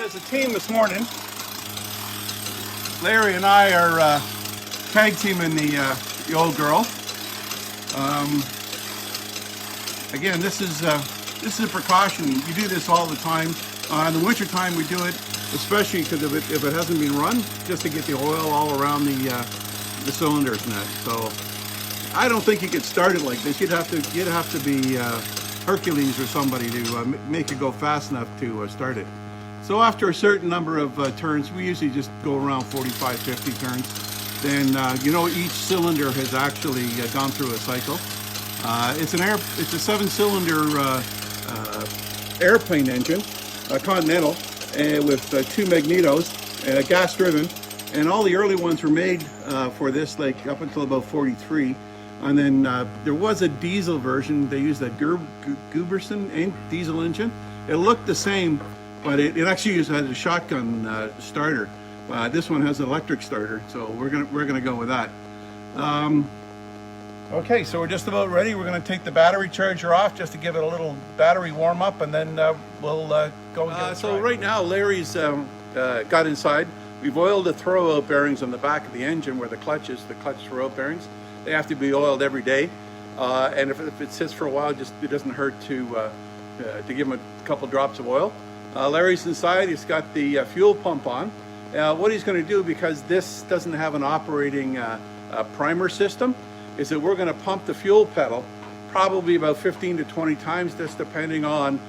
working as a team this morning. Larry and I are tag teaming the old girl. Again, this is a precaution. You do this all the time. In the winter time, we do it, especially because if it hasn't been run, just to get the oil all around the cylinders and that. So I don't think you could start it like this. You'd have to be Hercules or somebody to make it go fast enough to start it. So after a certain number of turns, we usually just go around 45, 50 turns. Then each cylinder has actually gone through a cycle. It's a 7-cylinder airplane engine, Continental, with 2 magnetos, gas-driven, and all the early ones were made for this, like up until about 43. And then there was a diesel version. They used that Guberson diesel engine. It looked the same, but it actually had a shotgun starter. This one has an electric starter, so we're gonna go with that. Okay, so we're just about ready. We're gonna take the battery charger off just to give it a little battery warm up, and then we'll go and get it. So right now, Larry's got inside. We've oiled the throwout bearings on the back of the engine where the clutch throwout bearings. They have to be oiled every day, and if it sits for a while, it doesn't hurt to give them a couple drops of oil. Larry's inside. He's got the fuel pump on. What he's going to do, because this doesn't have an operating primer system, is that we're going to pump the fuel pedal probably about 15 to 20 times, just depending on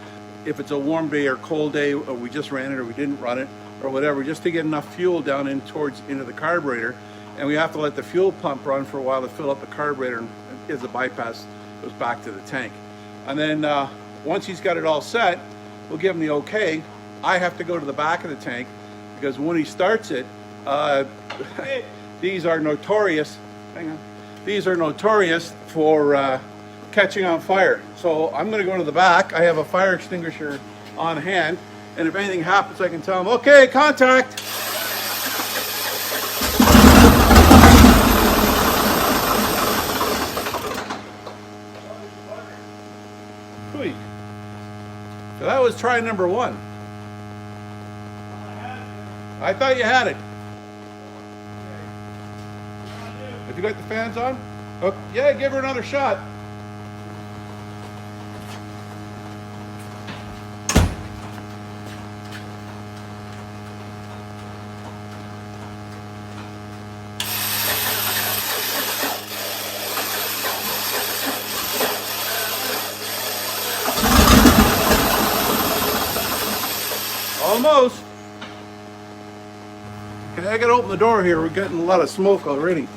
if it's a warm day or cold day, or we just ran it or we didn't run it or whatever, just to get enough fuel down into the carburetor. And we have to let the fuel pump run for a while to fill up the carburetor, and as the bypass goes back to the tank. And then once he's got it all set, we'll give him the okay. I have to go to the back of the tank, because when he starts it, these are notorious. Hang on. These are notorious for catching on fire. So I'm going to go to the back. I have a fire extinguisher on hand, and if anything happens, I can tell him, okay, contact. Sweet. So that was try number 1. I thought you had it. Have you got the fans on? Oh, yeah, give her another shot. Almost. Okay, I gotta open the door here. We're getting a lot of smoke already.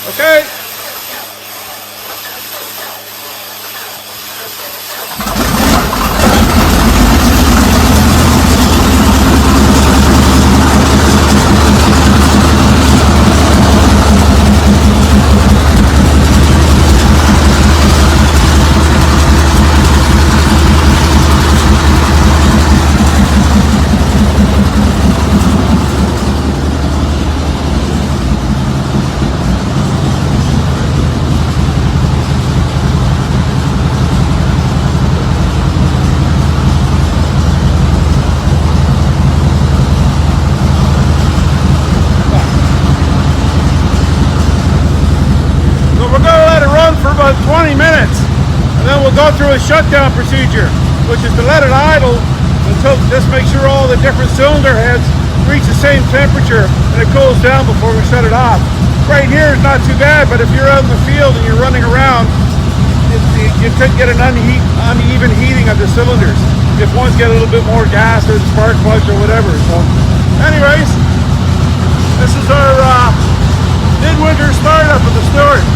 Okay. For about 20 minutes, and then we'll go through a shutdown procedure, which is to let it idle until just make sure all the different cylinder heads reach the same temperature and it cools down before we shut it off. Right here is not too bad, but if you're out in the field and you're running around, you could get an uneven heating of the cylinders if one's get a little bit more gas or the spark plugs or whatever. So anyways, this is our midwinter startup of the Stuart.